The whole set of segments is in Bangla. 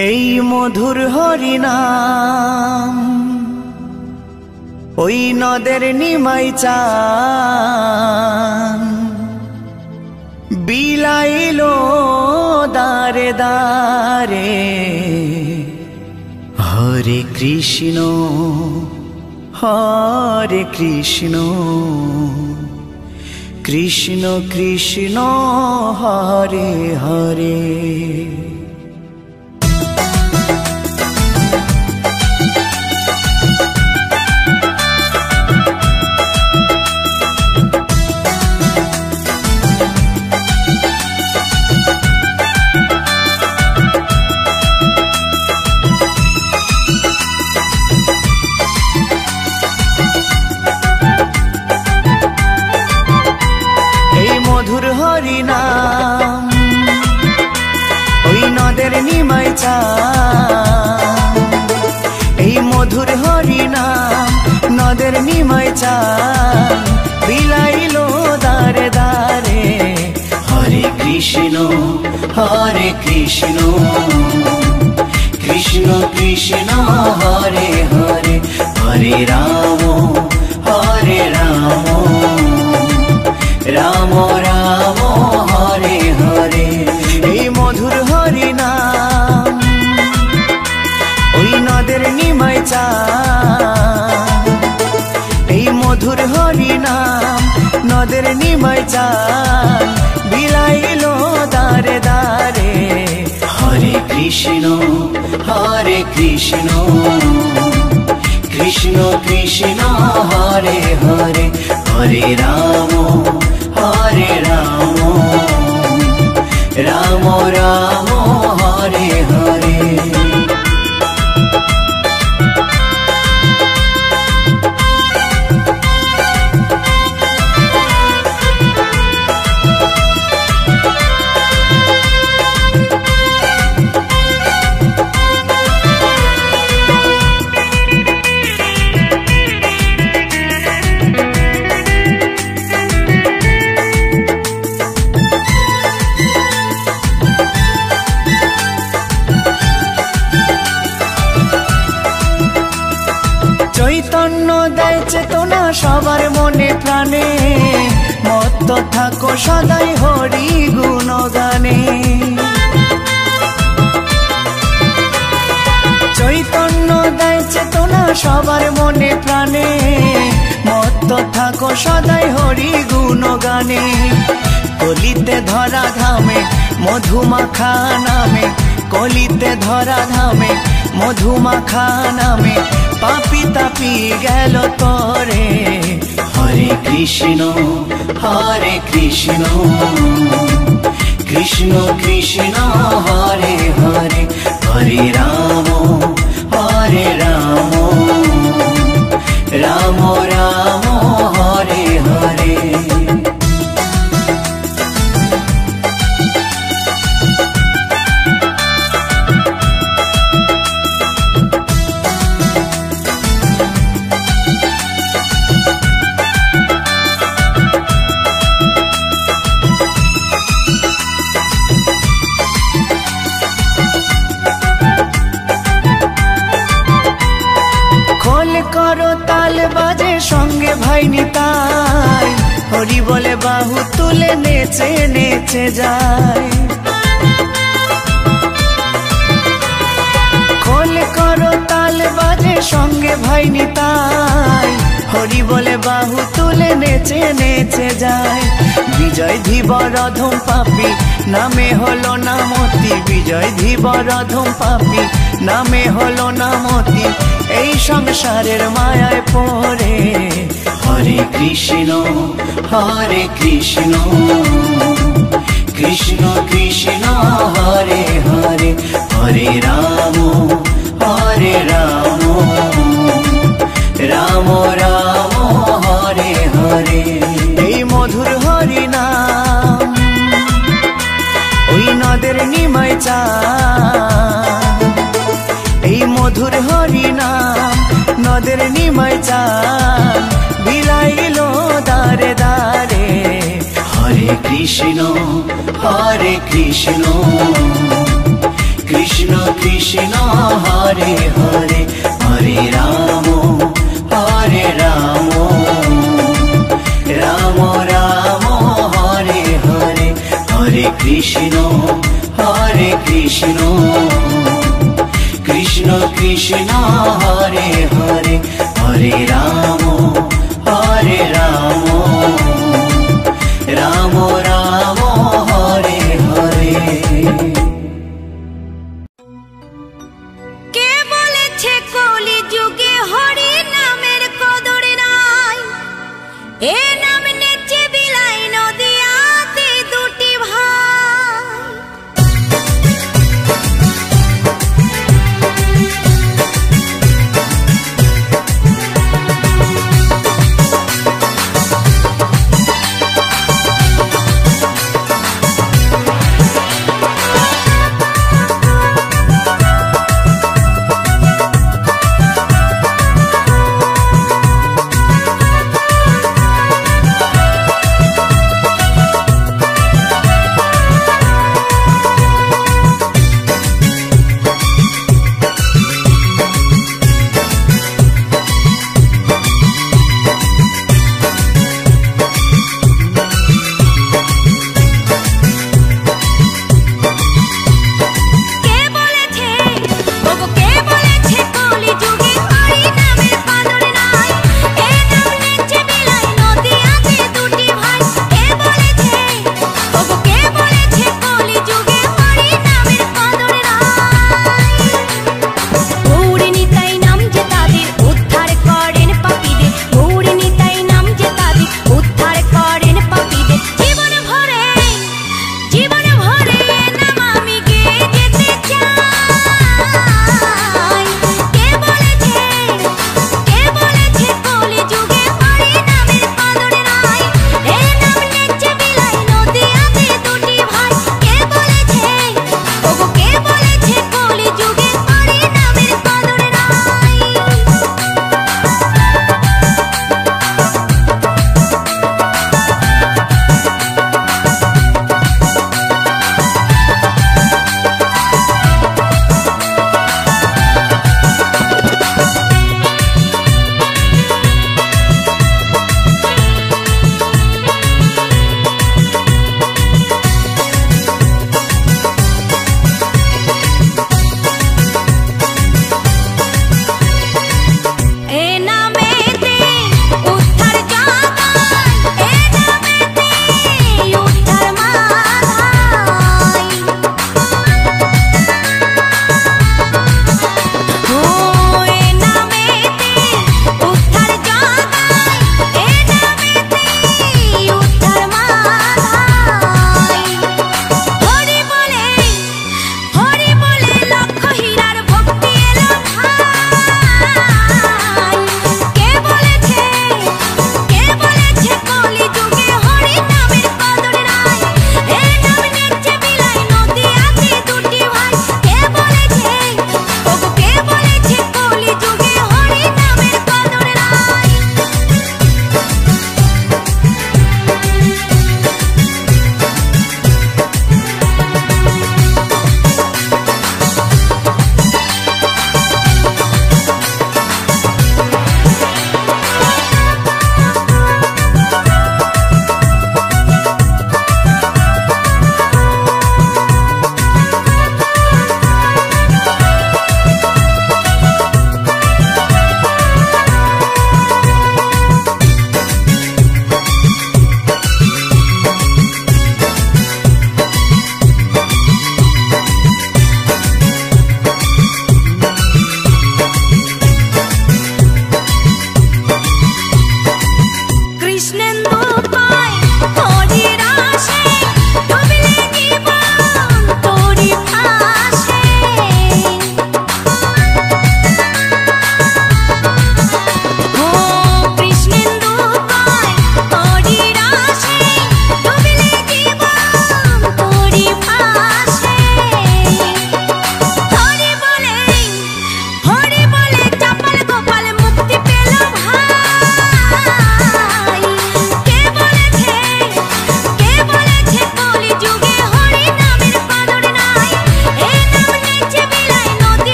এই মধুর হরিনাম ওই নদের নিমাই চান বিলাইলো দারে দারে। হরে কৃষ্ণ কৃষ্ণ কৃষ্ণ হরে হরে। মধুর হরিনাম ওই নদের নিমাই চান, এই মধুর হরিনাম নদের নিমাই চান বিলাইলো দারে দারে। হরে কৃষ্ণ কৃষ্ণ কৃষ্ণ হরে হরে। হরে রাম রাম রাম হরে হরে। এই মধুর হরিনাম ওই নদের নিমাই চান, এই মধুর হরিনাম নদের নিমাই চান বিলাইলো দারে দারে। হরে কৃষ্ণ কৃষ্ণ কৃষ্ণ হরে হরে। হরে রাম রাম রাম হরে হরে। চৈতন্য দেয় চেতনা সবার মনে প্রাণে, মত্ত থাকো সদাই হরি গুণগানে। চৈতন্য দেয় চেতনা সবার মনে প্রাণে, মত্ত থাকো সদাই হরি গুণগানে। কলিতে ধরা ধামে মধুমাখা নামে, কলিতে ধরা ধামে মধুমাখা নামে পাপি তাপি গেল তরে। হরে কৃষ্ণ কৃষ্ণ কৃষ্ণ হরে হরে। হরে রাম রাম রাম হরে হরে। করো তাল বাজে সঙ্গে ভাই নিতাই, হরি বলে বাহু তুলে নেচে নেচে যায়। খোল করো তাল বাজে সঙ্গে ভাই নিতাই, হরি বলে বাহু তুলে নেচে নেচে যায়। বিজয় ধীবর অধম পাপী নামে হলো নামতি, বিজয় ধীবর অধম পাপী নামে হলো নামতি এই সংসারের মায়ায় পড়ে। হরে কৃষ্ণ কৃষ্ণ কৃষ্ণ হরে হরে। হরে রাম রাম রাম হরে হরে। এই মধুর হরিনাম ওই নদের নিমাই চান, এই মধুর হরিনাম নদের নিমাই চান বিলাইলো দারে দারে। হরে কৃষ্ণ কৃষ্ণ कृष्ण कृष्ण हरे हरे हरे राम राम राम हरे हरे हरे कृष्ण कृष्ण कृष्ण हरे हरे हरे राम राम राम हरे हरे। কে বলেছে কলি যুগে হরি নামের কদর নাই, এ নাম নেচে বিলাই নদিয়াতে দুটি ভাই।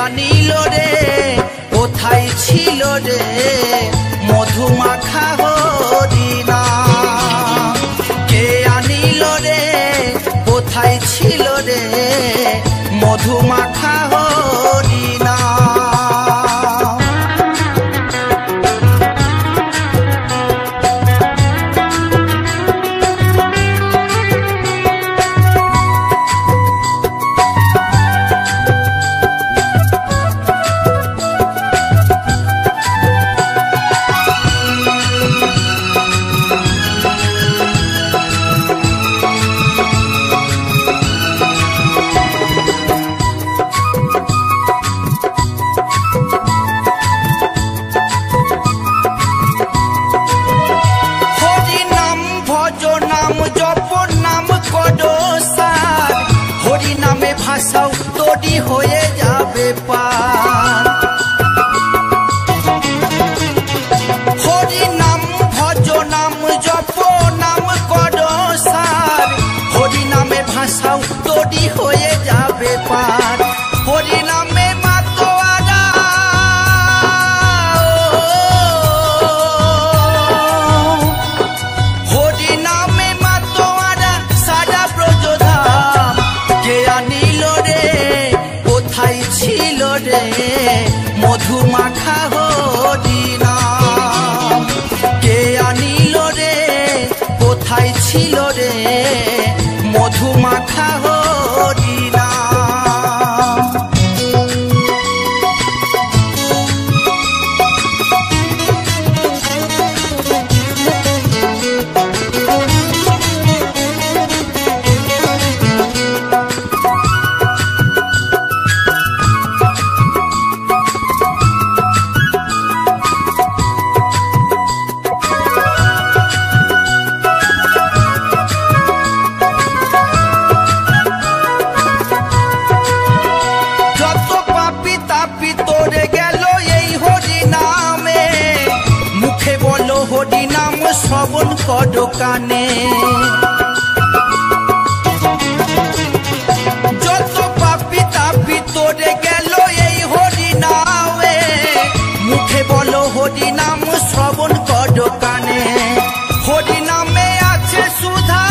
আনিল রে কোথায় ছিল রে মধুমাখা হরিনাম কে আনিল রে কোথায় ছিল রে মধুমাখা হরিনাম ভাষাও তোরি হয়ে যাবে পার হরি নাম ভজ নাম জপ নাম কর সার হরি নামে ভাষাও তোরি হয়ে যাবে পার হরি নামে মাতোয়ারা হরি নামে মাতোয়ারা সারা ব্রজধাম কে আনিল রে কোথায় ছিল রে মধুমাখা হরিনাম কে আনিল রে কোথায় ছিল রে মধুমাখা হরিনাম শ্রবণ কর কানে যত পাপি তাপি তোরে গেল এই হরি নামে মুখে বলো হরি নাম শ্রবণ কর কানে হরি নামে আছে সুধা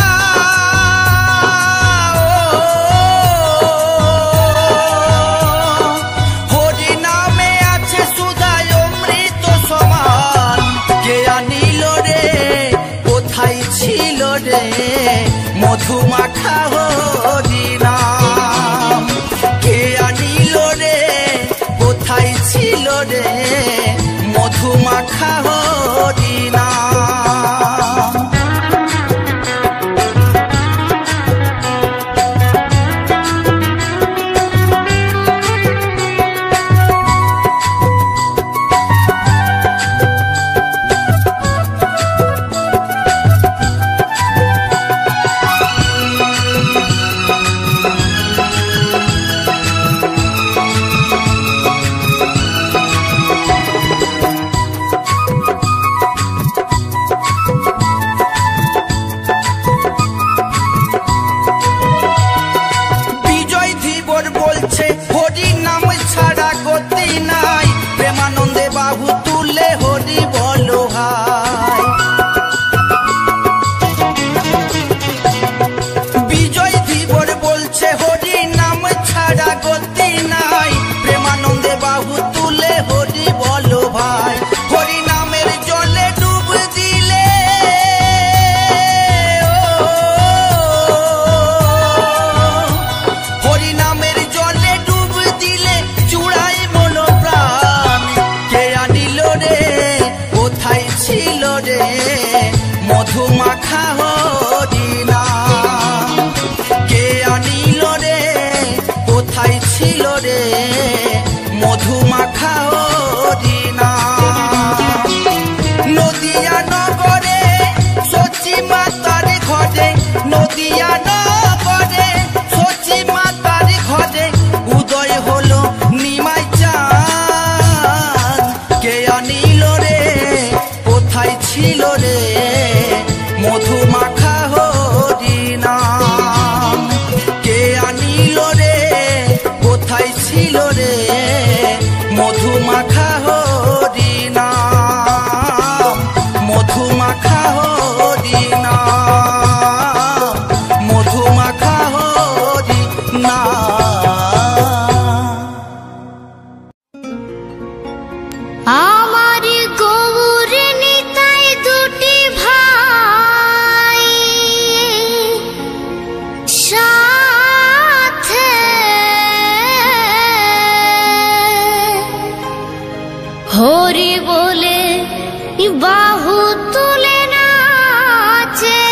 হরি নামে আছে সুধা অমৃত সমান কে আনিল রে কোথায় ছিল রে মধুমাখা হরিনাম কে আনিল রে কোথায় ছিল রে মধুমাখা হরিনাম আমার গৌর নিতাই দুটি ভাই সাথে হরি বলে বাহু তুলে নাচে।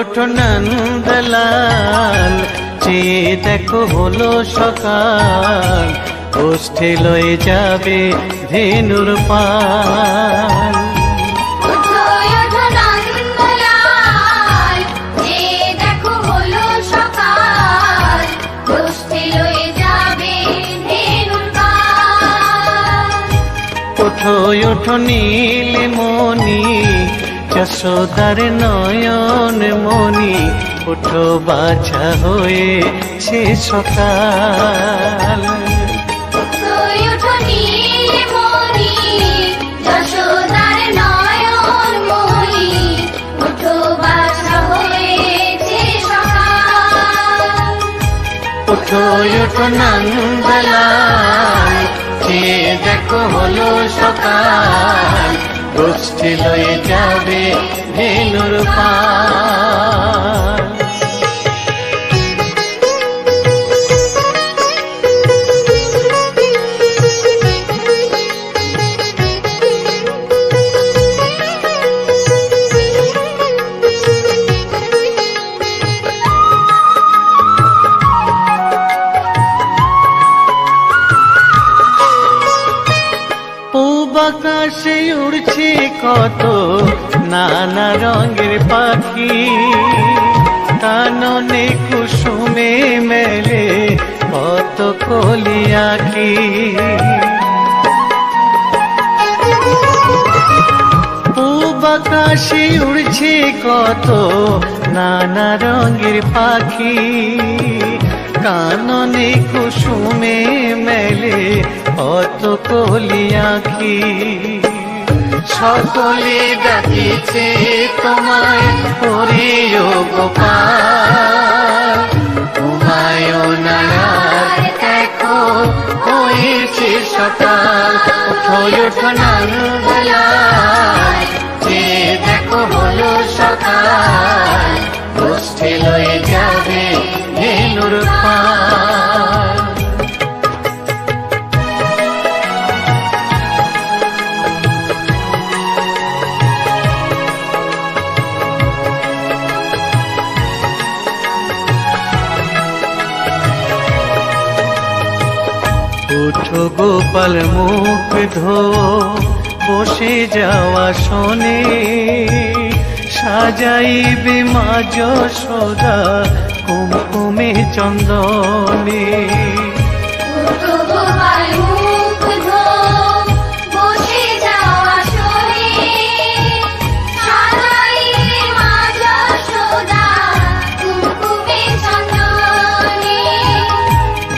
ওঠো নন্দলাল, চেয়ে দেখো হলো সকাল, গোষ্ঠী লয়ে যাবে ধেনুর পাল। ওঠো ওঠো নীলমণি, যশোদার নয়ন মণি, ওঠো বাছা হয়েছে সকাল। ওঠো ওঠো নন্দলাল, চেয়ে দেখো হলো সকাল, গোষ্ঠী লয়ে যাবে ধেনুর পাল। আকাশে উড়ছে কত নানা রঙের পাখি, কাননে কুসুমে মেলে কত কলি আঁখি। পূব আকাশে উড়ছে কত নানা রঙের পাখি, কাননে কুসুমে মেলে কত কলি আঁখি। সকলে ডাকিছে তোমায় ওরে ও গোপাল, ঘুমায়ো না আর দেখো হয়েছে সকাল। ওঠো ওঠো নন্দলাল, চেয়ে দেখো হলো সকাল, গোষ্ঠী লয়ে যাবে ধেনুর পাল। ওঠো গোপাল মুখ ধো বসে যাওয়া শোনে, সাজাইবে মা যশোদা কুমকুমে চন্দনে।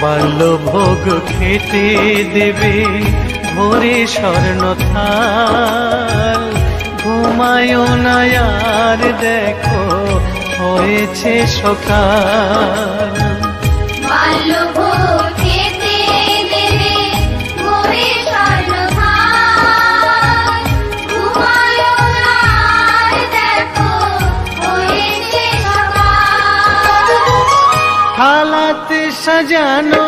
বাল্যভোগ খেতে দেবে ভোরে স্বর্ণ থাল, ঘুমায়ো না আর দেখো হয়েছে সকাল। বাল্যভোগ খেতে দেবে ভোরে স্বর্ণ থাল, ঘুমায়ো না আর দেখো হয়েছে সকাল। থালাতে সাজানো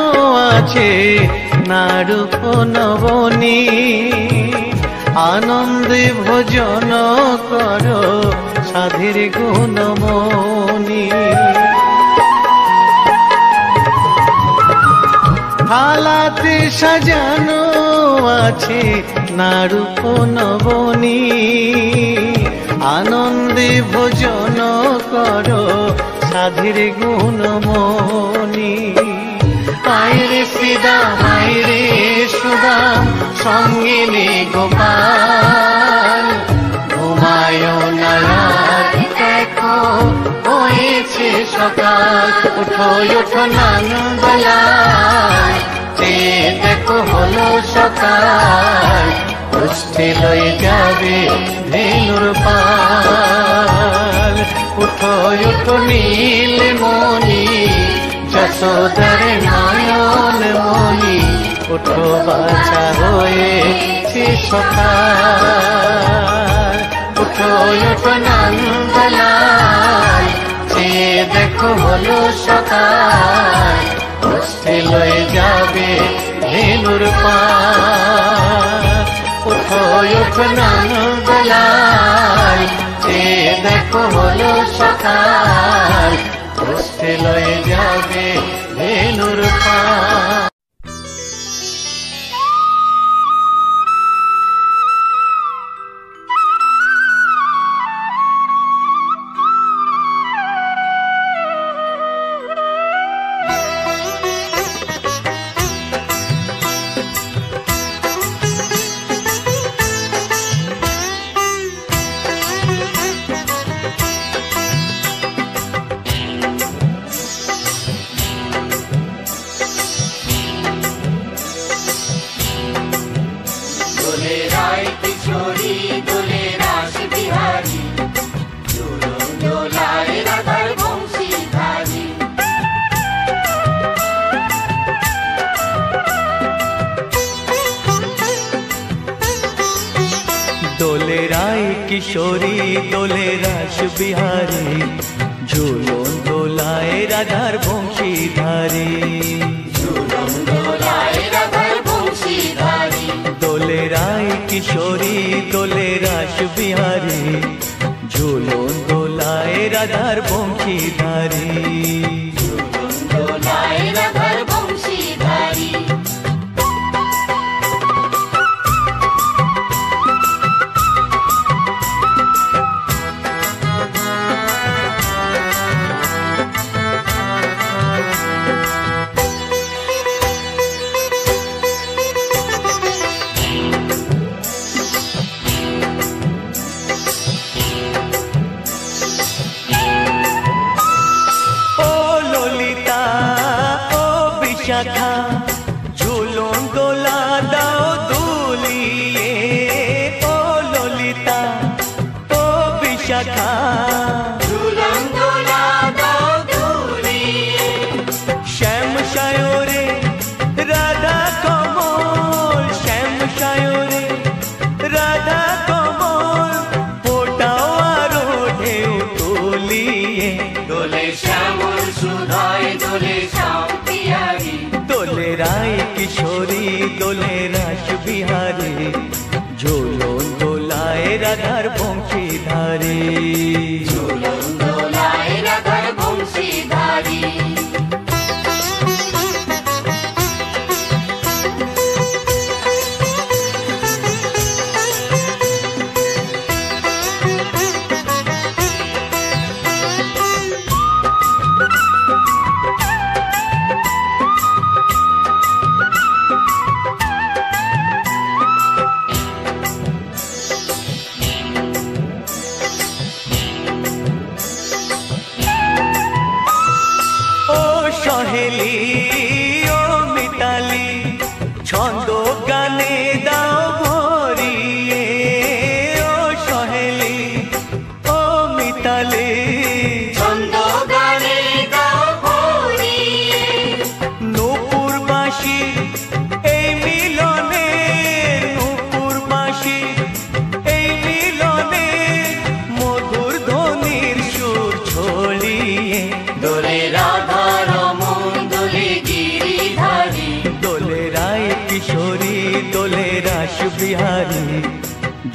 আছে নারূপ নবনী, আনন্দে ভোজন করো সাধের গুণমণি। থালাতে সাজানো আছে নারূপ নবনী, আনন্দে ভোজন করো সাধের গুণমণি। আয়রে শ্রীদাম আয়রে সুদাম, সঙ্গে নে গোপাল, ঘুমায়ো না আর দেখো হয়েছে সকাল। ওঠো ওঠো নন্দলাল, চেয়ে দেখো হলো সকাল, গোষ্ঠী লয়ে যাবে ধেনুর পাল। ওঠো ওঠো নীলমণি, যশোদার নয়ন মণি, ওঠো বাছা হয়েছে সকাল। ওঠো ওঠো নন্দলাল, চেয়ে দেখো হলো সকাল, গোষ্ঠী লয়ে যাবে ধেনুর পাল। ওঠো ওঠো নন্দলাল, চেয়ে দেখো হলো সকাল, কষ্টে লয়ে যাবে ধেনুর পাল। দোলে রায় কিশোরী দোলে রাস বিহারী, ঝুলন দোলায় রাধার বংশীধারী। দোলে রায় কিশোরী দোলে রাস বিহারী, ঝুলন দোলায় রাধার বংশীধারী। শাখা ঝুলন দোলা দাও দুলিয়ে, ও ললিতা ও বিশাখা ঝুলন দোলা দাও দুলিয়ে। শ্যাম সায়রে রাধা কমল, শ্যাম সায়রে রাধা কমল, ফোটাও আরো ঢেউ তুলিয়ে। দোলে শ্যামল সুধায় দোলে শ্যাম পিয়ারি, দোলে রায় কিশোরী দোলে রাস বিহারী, ঝুলন দোলায় রাধার বংশীধারী। ঝুলন দোলায় রাধার বংশীধারী। সহেলি ও মিতালি ছন্দ গানে দাও ভরিয়ে, ও সহেলি ও মিতালি ছন্দ গানে দাও ভরিয়ে। নূপুর বাঁশি এই মিলনে, নূপুর বাঁশি এই মিলনে, মধুর ধ্বনির সুর ছড়িয়ে। দোলে রাধা কিশোরী দোলে রাস বিহারী,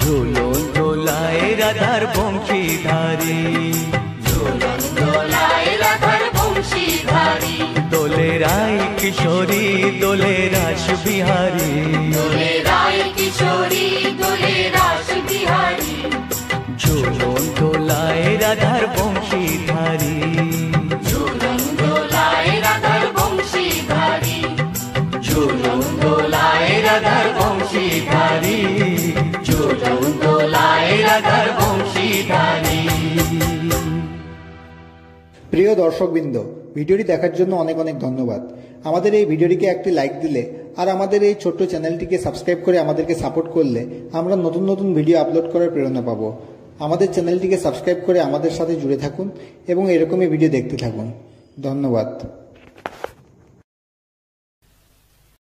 ঝুলন দোলায় রাধার বংশীধারী। ঝুলন দোলায় রাধার বংশীধারী। দোলে রায় কিশোরী দোলে রাস বিহারী, দোলে রায় কিশোরী দোলে রাস বিহারী, ঝুলন দোলায় রাধার বংশীধারী। ঝুলন দোলায় রাধার বংশীধারী, ঝুলন দোলায় রাধার বংশীধারী, ঝুলন দোলায় রাধার বংশীধারী। প্রিয় দর্শকবৃন্দ, ভিডিওটি দেখার জন্য অনেক অনেক ধন্যবাদ। আমাদের এই ভিডিওটিকে একটি লাইক দিলে আর আমাদের এই ছোট্ট চ্যানেলটিকে সাবস্ক্রাইব করে আমাদেরকে সাপোর্ট করলে আমরা নতুন নতুন ভিডিও আপলোড করার প্রেরণা পাবো। আমাদের চ্যানেলটিকে সাবস্ক্রাইব করে আমাদের সাথে জুড়ে থাকুন এবং এরকমই ভিডিও দেখতে থাকুন। ধন্যবাদ।